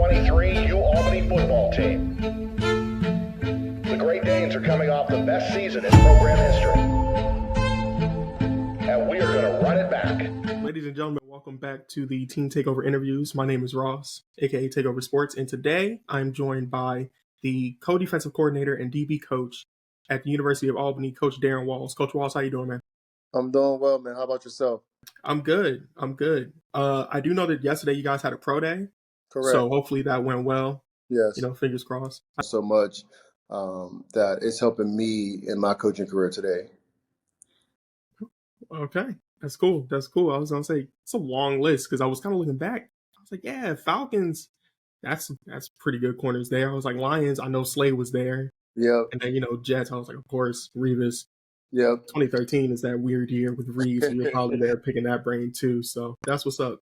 2023 U Albany football team. The Great Danes are coming off the best season in program history. And we are going to run it back. Ladies and gentlemen, welcome back to the Team Takeover interviews. My name is Ross, aka Takeover Sports, and today I'm joined by the co-defensive coordinator and DB coach at the University of Albany, Coach Darrin Walls. Coach Walls, how you doing, man? I'm doing well, man. How about yourself? I'm good. I do know that yesterday you guys had a pro day. Correct. So hopefully that went well. Yes. Fingers crossed. So much that it's helping me in my coaching career today. Okay. That's cool. I was going to say, it's a long list because I was kind of looking back. I was like, yeah, Falcons, that's pretty good corners there. I was like, Lions, I know Slade was there. Yep. And then, Jets, I was like, of course, Revis. Yep. 2013 is that weird year with Reeves, and you're probably there picking that brain too. So that's what's up.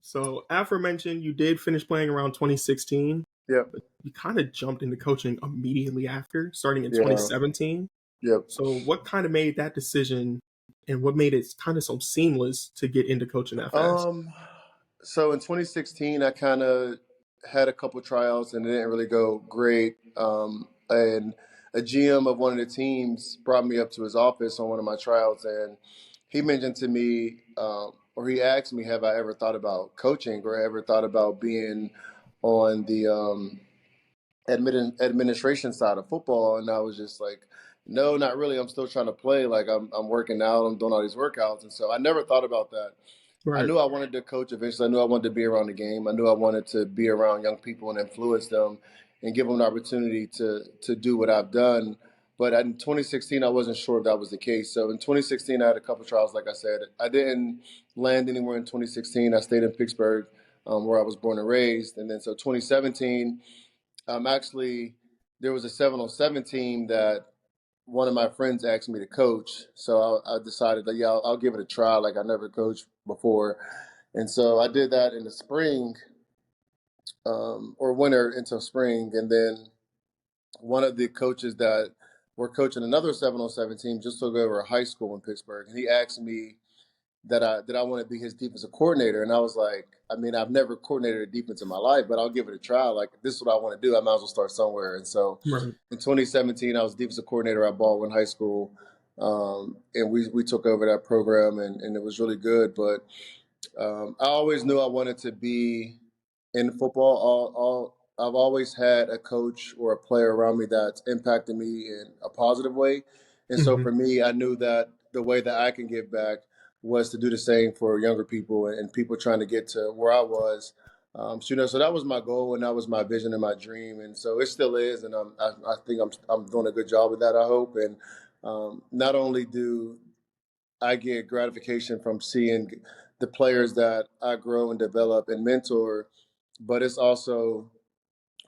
So aforementioned, you did finish playing around 2016. Yep. But you kind of jumped into coaching immediately after, starting in 2017. Yep. So what kind of made that decision, and what made it kind of so seamless to get into coaching that fast? So in 2016, I kind of had a couple tryouts and it didn't really go great. And a GM of one of the teams brought me up to his office on one of my tryouts, and he mentioned to me, or he asked me, have I ever thought about coaching or ever thought about being on the administration side of football? And I was just like, no, not really. I'm still trying to play. Like I'm working out. I'm doing all these workouts. And so I never thought about that. Right. I knew I wanted to coach eventually. I knew I wanted to be around the game. I knew I wanted to be around young people and influence them and give them an opportunity to do what I've done. But in 2016, I wasn't sure if that was the case. So in 2016, I had a couple trials, like I said. I didn't land anywhere in 2016. I stayed in Pittsburgh, where I was born and raised. And then so 2017, actually, there was a 7-on-7 team that one of my friends asked me to coach. So I decided that, I'll give it a try. Like I never coached before. And so I did that in the spring, or winter into spring. And then one of the coaches that were coaching another 7-on-7 team just took over a high school in Pittsburgh. And he asked me that I want to be his defensive coordinator. And I was like, I mean, I've never coordinated a defense in my life, but I'll give it a try. Like, this is what I want to do. I might as well start somewhere. And so in 2017, I was defensive coordinator at Baldwin High School. And we took over that program, and it was really good. But I always knew I wanted to be in football. I've always had a coach or a player around me that's impacted me in a positive way. And so for me, I knew that the way that I can give back was to do the same for younger people and people trying to get to where I was. So that was my goal, and that was my vision and my dream. And so it still is. And I think I'm doing a good job with that, I hope. And not only do I get gratification from seeing the players that I grow and develop and mentor, but it's also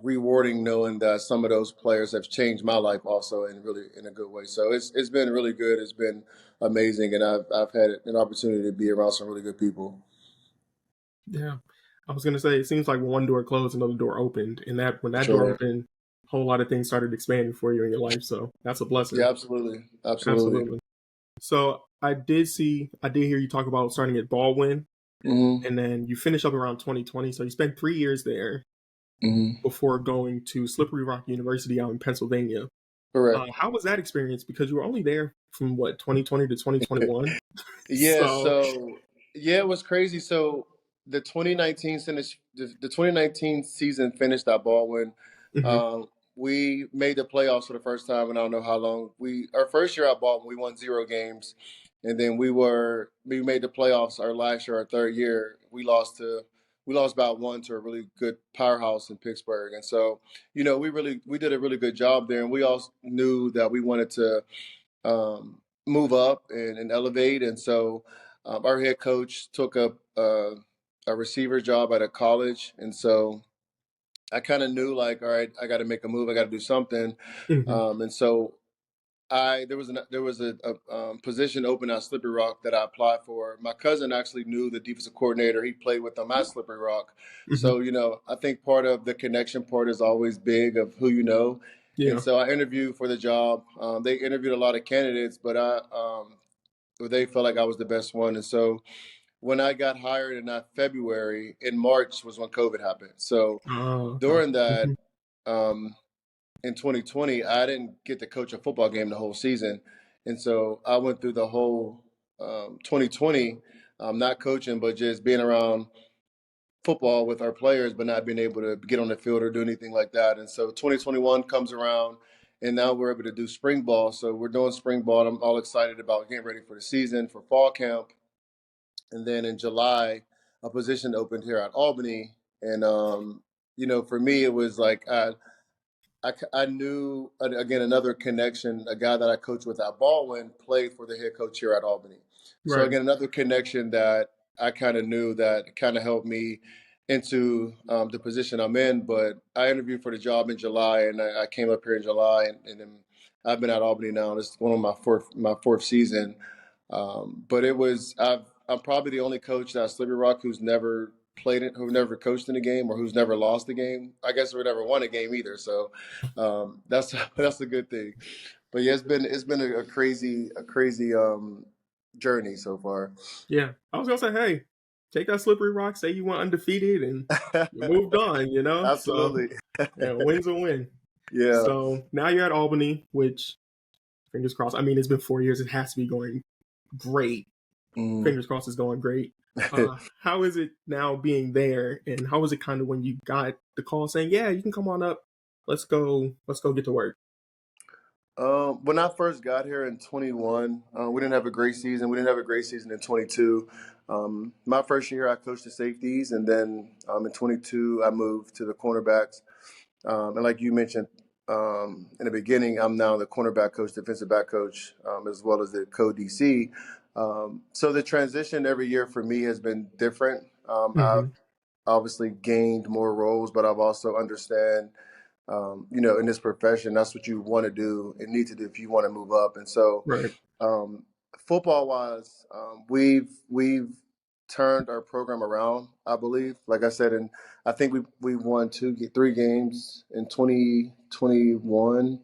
rewarding knowing that some of those players have changed my life also in a good way. So it's been really good. It's been amazing, and I've had an opportunity to be around some really good people. Yeah, I was gonna say, it seems like when one door closed, another door opened, and when that door opened, a whole lot of things started expanding for you in your life. So that's a blessing. Yeah, absolutely. So I did hear you talk about starting at Baldwin, and then you finished up around 2020. So you spent 3 years there. Before going to Slippery Rock University out in Pennsylvania. Correct. How was that experience? Because you were only there from 2020 to 2021. It was crazy. So the 2019 season finished at Baldwin. We made the playoffs for the first time, and I don't know how long. Our first year at Baldwin, we won 0 games, and then we made the playoffs our last year, our third year. We lost about 1 to a really good powerhouse in Pittsburgh. And so, we did a really good job there. And we also knew that we wanted to move up and elevate. And so our head coach took up a receiver job at a college. And so I kind of knew, like, all right, I got to make a move. I got to do something. And so there was a position open at Slippery Rock that I applied for. My cousin actually knew the defensive coordinator. He played with them at Slippery Rock. So, I think part of the connection part is always big of who you know. Yeah. And so I interviewed for the job. They interviewed a lot of candidates, but they felt like I was the best one. And so when I got hired in that February, in March was when COVID happened. So Okay. during that, in 2020, I didn't get to coach a football game the whole season. And so I went through the whole 2020, not coaching, but just being around football with our players, but not being able to get on the field or do anything like that. And so 2021 comes around, and now we're able to do spring ball. So we're doing spring ball. I'm all excited about getting ready for the season, for fall camp. And then in July, a position opened here at Albany. And, for me, it was like I knew, again, another connection, a guy that I coached with at Baldwin played for the head coach here at Albany. So, Right. again, another connection that I kind of knew that kind of helped me into the position I'm in. But I interviewed for the job in July, and I came up here in July, and then I've been at Albany now. This is one of my fourth season. But I'm probably the only coach at Slippery Rock who's never played it, who never coached in a game, or who's never lost a game. I guess we never won a game either. So that's a good thing. But yeah, it's been a crazy journey so far. Yeah, I was gonna say, hey, take that Slippery Rock, say you went undefeated, and you moved on. Absolutely. So, win's a win. Yeah. So now you're at Albany, which, fingers crossed. I mean, it's been 4 years. It has to be going great. Fingers crossed, it's going great. How is it now being there, and how was it kind of when you got the call saying, "Yeah, you can come on up. Let's go get to work"? When I first got here in 21, we didn't have a great season. We didn't have a great season in 22. My first year, I coached the safeties, and then in 22, I moved to the cornerbacks. And like you mentioned in the beginning, I'm now the cornerback coach, defensive back coach, as well as the co-DC. So the transition every year for me has been different. I've obviously gained more roles, but I've also understand in this profession, that's what you want to do and need to do if you want to move up. And so, Right. Football wise, we've turned our program around, I believe. Like I said, and I think we won 3 games in 2021.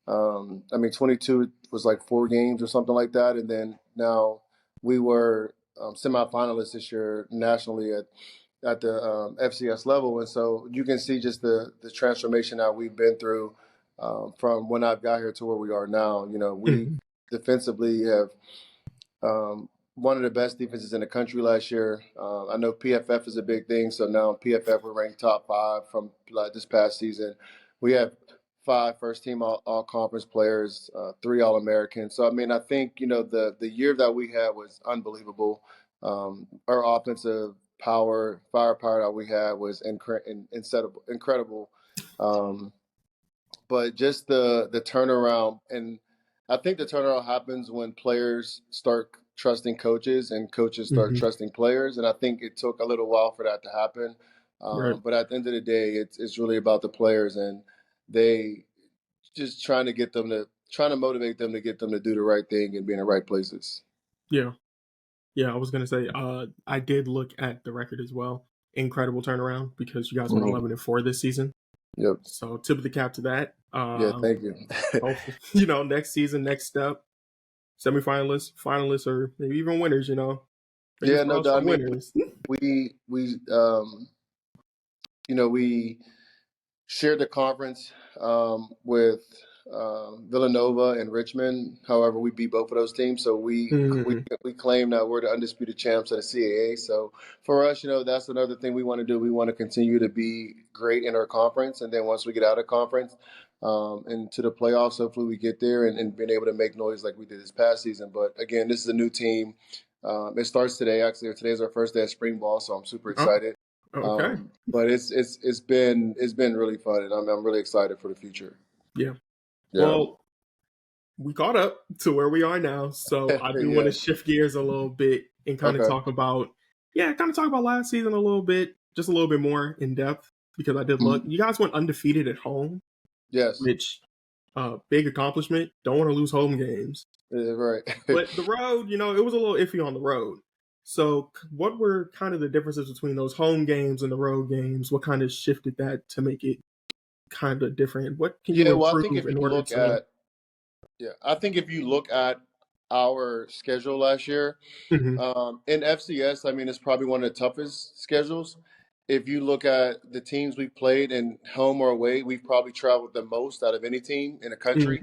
22 was like 4 games or something like that. And then now we were semifinalists this year nationally at the FCS level. And so you can see just the transformation that we've been through from when I got here to where we are now. We defensively have one of the best defenses in the country last year. I know PFF is a big thing. So now PFF, we're ranked top 5 from this past season. We have 5 first-team all-conference players, 3 All-Americans. So, I think, the year that we had was unbelievable. Our offensive firepower that we had was incredible. But just the turnaround, and I think the turnaround happens when players start trusting coaches and coaches start trusting players. And I think it took a little while for that to happen. Right. But at the end of the day, it's really about the players, and they just trying to motivate them to get them to do the right thing and be in the right places. Yeah. Yeah, I was going to say, I did look at the record as well. Incredible turnaround because you guys went 11-4 this season. Yep. So tip of the cap to that. Yeah, thank you. Hopefully, next season, next step, semifinalists, finalists, or maybe even winners. Yeah, no doubt. Winners. We shared the conference with Villanova and Richmond. However, we beat both of those teams, so we claim that we're the undisputed champs of the CAA. So for us, that's another thing we want to do. We want to continue to be great in our conference, and then once we get out of conference and to the playoffs, hopefully we get there and being able to make noise like we did this past season. But again, this is a new team. It starts today. Actually, today's our first day of spring ball, so I'm super excited. Okay. But it's been really fun, and I'm really excited for the future. Yeah. Well, we caught up to where we are now, so I do want to shift gears a little bit and kind of talk about last season a little bit, just a little bit more in depth, because I did look. You guys went undefeated at home. Yes. Which, big accomplishment. Don't want to lose home games. Right. But the road, it was a little iffy on the road. So what were kind of the differences between those home games and the road games? What kind of shifted that to make it kind of different? What can you improve I think if you look at our schedule last year. In FCS, I mean, it's probably one of the toughest schedules. If you look at the teams we've played in home or away, we've probably traveled the most out of any team in the country.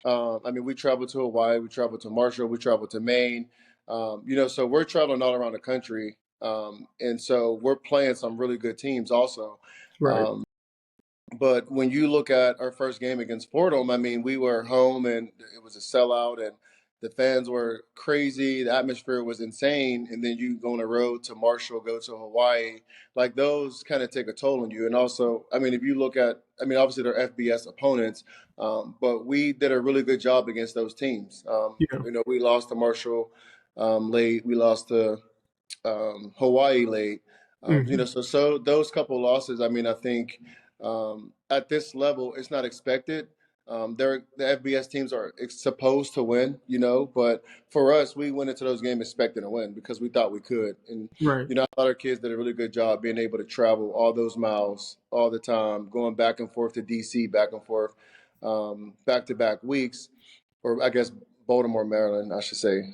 I mean, we traveled to Hawaii, we traveled to Marshall, we traveled to Maine. So we're traveling all around the country, and so we're playing some really good teams also. Right. But when you look at our first game against Fordham, I mean, we were home and it was a sellout, and the fans were crazy. The atmosphere was insane. And then you go on the road to Marshall, go to Hawaii, like those kind of take a toll on you. And also, I mean, if you look at, I mean, obviously they're FBS opponents, but we did a really good job against those teams. We lost to Marshall late. We lost to Hawaii late. So those couple losses, I mean, I think at this level, it's not expected. The FBS teams are supposed to win, but for us, we went into those games expecting to win because we thought we could. And, right. I thought our kids did a really good job being able to travel all those miles all the time, going back and forth to DC, back and forth, back-to-back weeks, or I guess Baltimore, Maryland, I should say.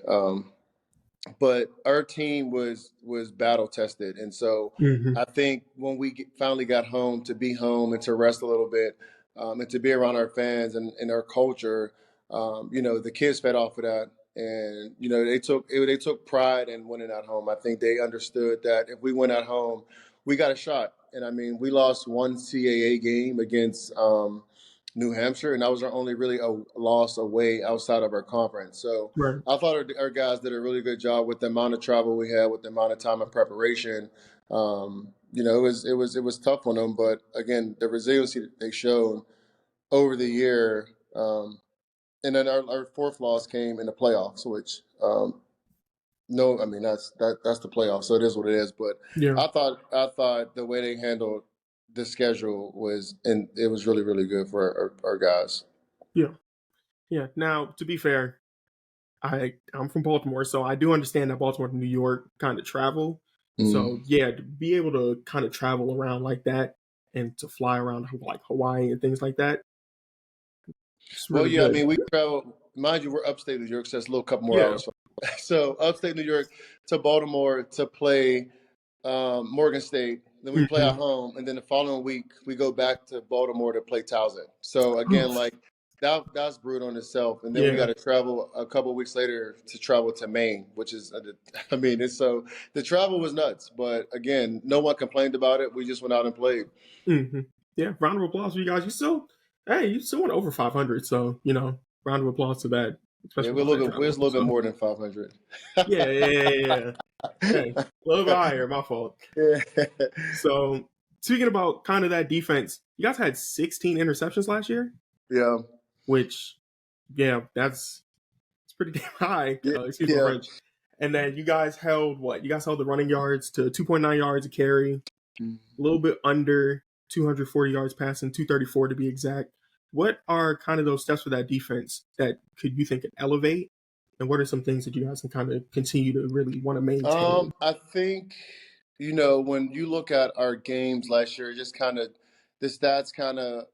But our team was battle tested, and so I think when we finally got home, to be home and to rest a little bit, and to be around our fans and our culture, the kids fed off of that, and they took pride in winning at home. I think they understood that if we win at home, we got a shot. And I mean, we lost one CAA game against New Hampshire, and that was our only really loss away outside of our conference. So right. I thought our guys did a really good job with the amount of travel we had, with the amount of time of preparation. It was tough on them, but again, the resiliency that they showed over the year. And then our fourth loss came in the playoffs, which no, I mean that's the playoffs, so it is what it is. But yeah. I thought the way they handled the schedule was really, really good for our guys. Yeah. Now, to be fair, I'm from Baltimore, so I do understand that Baltimore to New York kind of travel. So yeah, to be able to kind of travel around like that and to fly around like Hawaii and things like that. Well, yeah, good. I mean, we travel. Mind you, we're upstate New York, so that's a little couple more hours. So upstate New York to Baltimore to play Morgan State. Then we play at home, and then the following week we go back to Baltimore to play Towson. So again, like that's brutal in itself. And then we got to travel a couple of weeks later to travel to Maine, which is, I mean, it's so the travel was nuts. But again, no one complained about it. We just went out and played. Yeah, round of applause for you guys. You still went over 500. So round of applause to that. Yeah, we're a little bit more than 500. Yeah. Hey, a little bit higher, my fault. Yeah. So, speaking about kind of that defense, you guys had 16 interceptions last year. Yeah. Which, it's pretty damn high. Excuse me, French. And then you guys held what? You guys held the running yards to 2.9 yards a carry, a little bit under 240 yards passing, 234 to be exact. What are kind of those steps for that defense that you think could elevate? And what are some things that you guys can kind of continue to really want to maintain? I think, when you look at our games last year, just kind of the stats kind of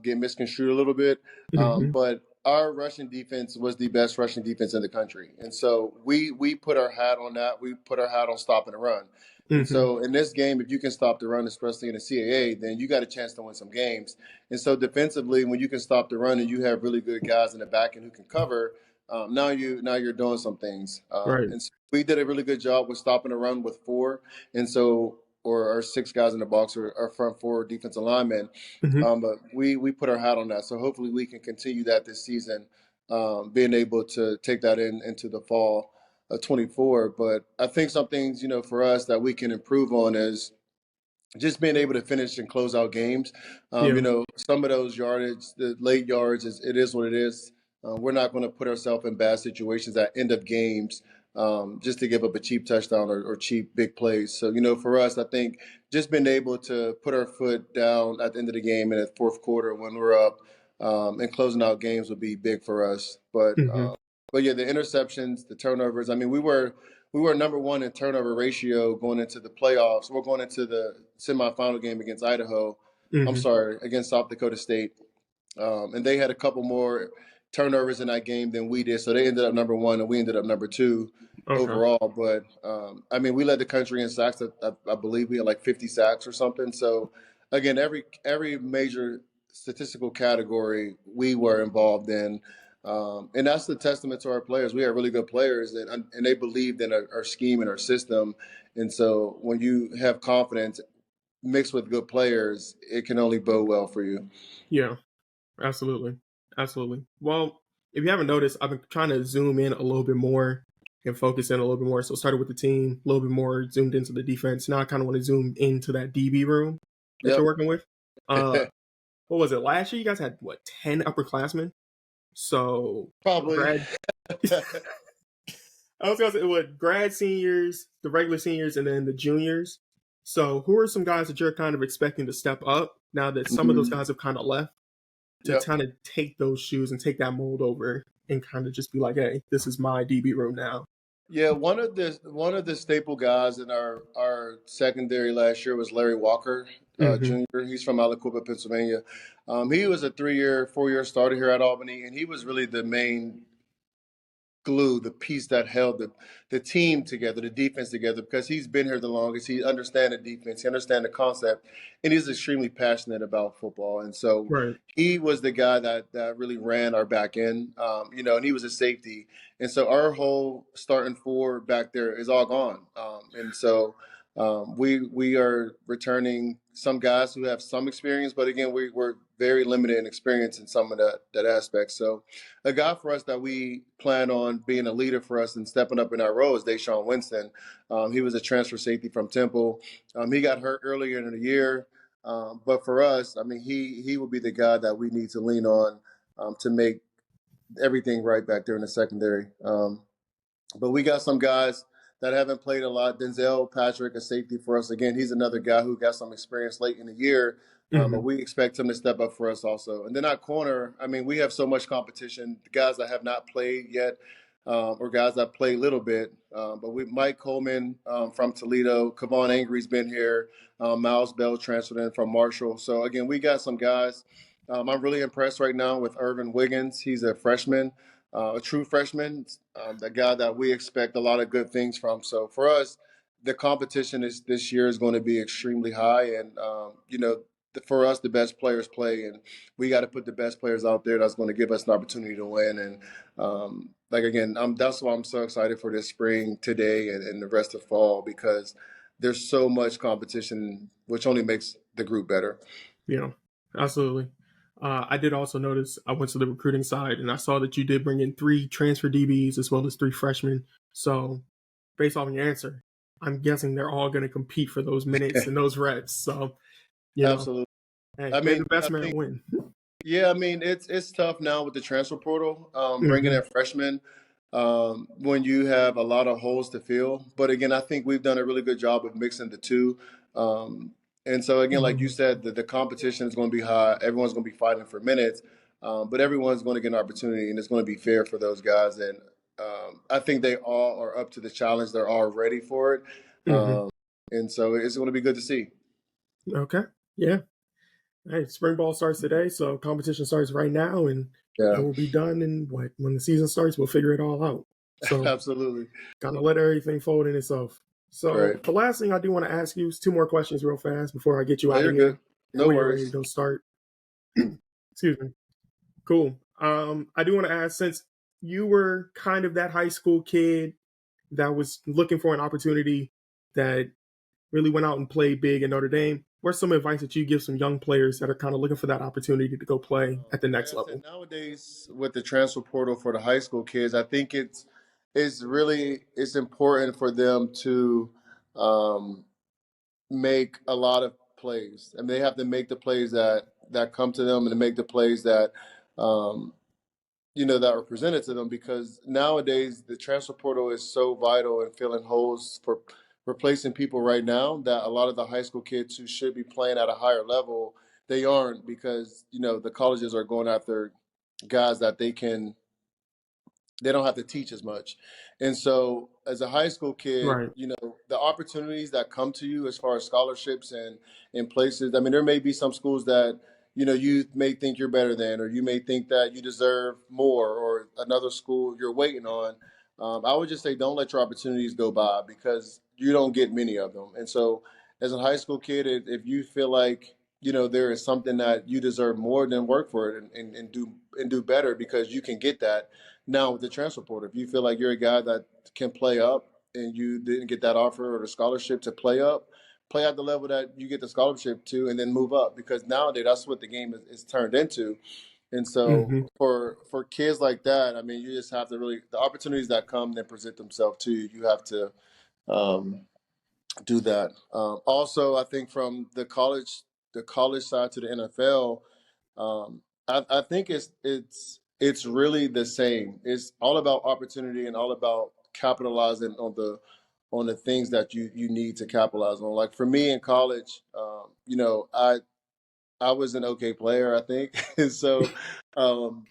get misconstrued a little bit. But our rushing defense was the best rushing defense in the country. And so we put our hat on that. We put our hat on stopping the run. And so in this game, if you can stop the run, especially in the CAA, then you got a chance to win some games. And so defensively, when you can stop the run and you have really good guys in the back end who can cover, now you're doing some things. Right. And so we did a really good job with stopping the run with 4. And so, or our 6 guys in the box, or our front 4 defensive linemen. But we put our hat on that. So hopefully we can continue that this season, being able to take that into the fall of 24. But I think some things, for us that we can improve on is just being able to finish and close out games. Some of those yardage, the late yards, it is what it is. We're not going to put ourselves in bad situations at end of games just to give up a cheap touchdown or cheap big plays. So, for us, I think just being able to put our foot down at the end of the game in the fourth quarter when we're up and closing out games would be big for us. But yeah, the interceptions, the turnovers. I mean, we were number 1 in turnover ratio going into the playoffs. We're going into the semifinal game against Idaho. I'm sorry, against South Dakota State. And they had a couple more turnovers in that game than we did. So they ended up number 1 and we ended up number 2 overall. But I mean, we led the country in sacks. I believe we had like 50 sacks or something. So again, every major statistical category we were involved in. And that's the testament to our players. We have really good players, and they believed in our scheme and our system. And so when you have confidence mixed with good players, it can only bode well for you. Yeah, absolutely. Absolutely. Well, if you haven't noticed, I've been trying to zoom in a little bit more and focus in a little bit more. So started with the team, a little bit more zoomed into the defense. Now I kind of want to zoom into that DB room that you're working with. What was it? Last year you guys had, 10 upperclassmen? So probably. I was going to say, grad seniors, the regular seniors, and then the juniors. So who are some guys that you're kind of expecting to step up now that some of those guys have kind of left? To kind of take those shoes and take that mold over and kind of just be like, hey, this is my DB room now. Yeah, one of the staple guys in our secondary last year was Larry Walker, Jr. He's from Aliquippa, Pennsylvania. He was a 4-year starter here at Albany, and he was really the main glue, the piece that held the team together, the defense together, because he's been here the longest. He understands the defense, he understands the concept, and he's extremely passionate about football. And so he was the guy that really ran our back end, and he was a safety. And so our whole starting 4 back there is all gone. And so we are returning some guys who have some experience, but again, we're very limited in experience in some of that aspect. So a guy for us that we plan on being a leader for us and stepping up in our role is Deshaun Winston. He was a transfer safety from Temple. He got hurt earlier in the year. But for us, I mean, he will be the guy that we need to lean on to make everything right back there in the secondary. But we got some guys that haven't played a lot. Denzel Patrick, a safety for us. Again, he's another guy who got some experience late in the year, but we expect him to step up for us also. And then our corner, I mean, we have so much competition. The guys that have not played yet or guys that played a little bit. But Mike Coleman from Toledo, Kavon Angry's been here, Miles Bell transferred in from Marshall. So, again, we got some guys. I'm really impressed right now with Irvin Wiggins. He's a freshman. A true freshman, the guy that we expect a lot of good things from. So for us, the competition this year is going to be extremely high. And, for us, the best players play. And we got to put the best players out there that's going to give us an opportunity to win. And, that's why I'm so excited for this spring today and the rest of fall, because there's so much competition, which only makes the group better. Yeah, absolutely. I did also notice, I went to the recruiting side and I saw that you did bring in 3 transfer DBs as well as 3 freshmen. So based off your answer, I'm guessing they're all going to compete for those minutes and those reps. So, absolutely. Hey, the best man win. Yeah, I mean, it's tough now with the transfer portal, bringing in freshmen when you have a lot of holes to fill. But again, I think we've done a really good job of mixing the two. And so, again, like you said, the competition is going to be high. Everyone's going to be fighting for minutes, but everyone's going to get an opportunity, and it's going to be fair for those guys. And I think they all are up to the challenge. They're all ready for it. And so it's going to be good to see. Okay. Yeah. Hey, spring ball starts today, so competition starts right now, and it will be done. And when the season starts, we'll figure it all out. So absolutely. Kind of let everything fold in itself. So the last thing I do want to ask you is 2 more questions real fast before I get you out of here. Good. No worries. Ready to go start. Excuse me. Cool. I do want to ask, since you were kind of that high school kid that was looking for an opportunity that really went out and played big in Notre Dame, what's some advice that you give some young players that are kind of looking for that opportunity to go play at the next level? Nowadays, with the transfer portal for the high school kids, I think it's important for them to make a lot of plays. I mean, they have to make the plays that come to them and to make the plays that that are presented to them, because nowadays the transfer portal is so vital in filling holes for replacing people right now that a lot of the high school kids who should be playing at a higher level, they aren't, because the colleges are going after guys that they don't have to teach as much. And so as a high school kid, the opportunities that come to you as far as scholarships and in places, I mean, there may be some schools that you may think you're better than, or you may think that you deserve more, or another school you're waiting on. I would just say don't let your opportunities go by, because you don't get many of them. And so, as a high school kid, if you feel like there is something that you deserve more, then work for it, and do better, because you can get that. Now with the transfer portal, if you feel like you're a guy that can play up and you didn't get that offer or the scholarship to play up, play at the level that you get the scholarship to, and then move up, because nowadays that's what the game is turned into. And so for kids like that, I mean, you just have to really, the opportunities that come then present themselves to you, you have to um, do that. Also, I think from the college side to the NFL, I think it's really the same. It's all about opportunity and all about capitalizing on the things that you need to capitalize on. Like for me in college, I was an okay player, I think. And so um,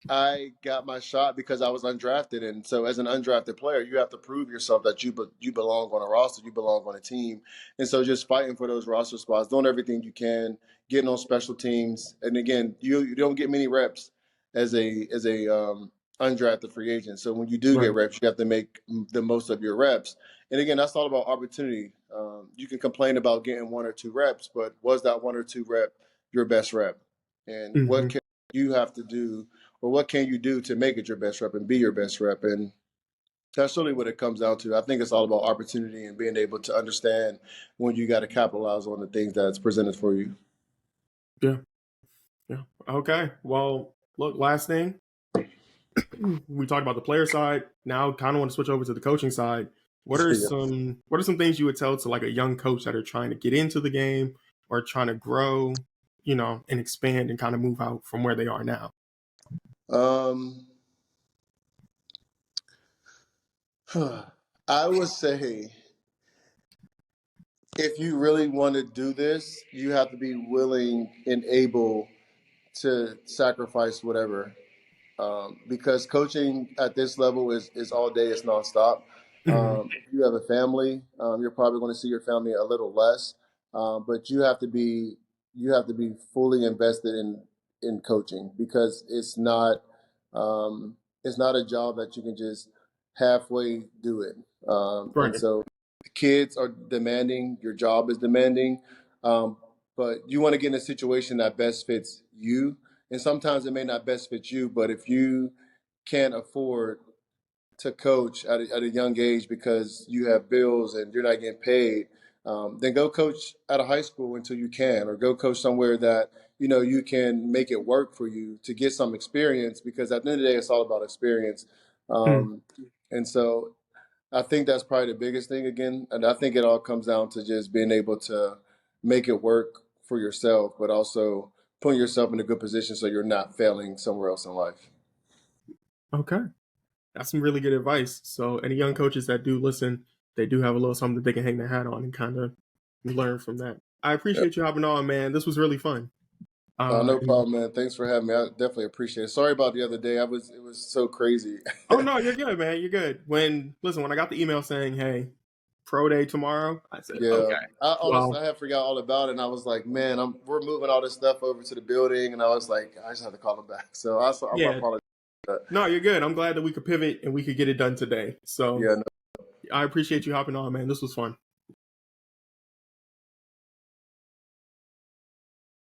I got my shot because I was undrafted, and so as an undrafted player, you have to prove yourself that you belong on a roster, you belong on a team, and so just fighting for those roster spots, doing everything you can, getting on special teams, and again, you don't get many reps as a undrafted free agent. So when you do get reps, you have to make the most of your reps, and again, that's all about opportunity. You can complain about getting 1 or 2 reps, but was that 1 or 2 rep your best rep? And what can you have to do, or what can you do to make it your best rep and be your best rep? And that's really what it comes down to. I think it's all about opportunity and being able to understand when you got to capitalize on the things that's presented for you. Yeah. Yeah. Okay. Well, look, last thing. We talked about the player side. Now kind of want to switch over to the coaching side. What are some things you would tell to like a young coach that are trying to get into the game or trying to grow, and expand and kind of move out from where they are now? I would say if you really want to do this, you have to be willing and able to sacrifice whatever. Because coaching at this level is all day, it's nonstop. If you have a family, you're probably going to see your family a little less, but you have to be fully invested in coaching, because it's not a job that you can just halfway do it. And so the kids are demanding, your job is demanding, but you want to get in a situation that best fits you. And sometimes it may not best fit you, but if you can't afford to coach at a young age because you have bills and you're not getting paid, then go coach at a high school until you can, or go coach somewhere that you can make it work for you to get some experience. Because at the end of the day, it's all about experience. And so I think that's probably the biggest thing again. And I think it all comes down to just being able to make it work for yourself, but also putting yourself in a good position so you're not failing somewhere else in life. Okay. That's some really good advice. So any young coaches that do listen, they do have a little something that they can hang their hat on and kind of learn from that. I appreciate you hopping on, man. This was really fun. No problem, man. Thanks for having me. I definitely appreciate it. Sorry about the other day. It was so crazy. Oh no, you're good, man. You're good. When I got the email saying, "Hey, pro day tomorrow," I said, "Okay." I honestly, I had forgot all about it, and I was like, "Man, we're moving all this stuff over to the building," and I was like, "I just have to call them back." So I apologize. No, you're good. I'm glad that we could pivot and we could get it done today. So I appreciate you hopping on, man. This was fun.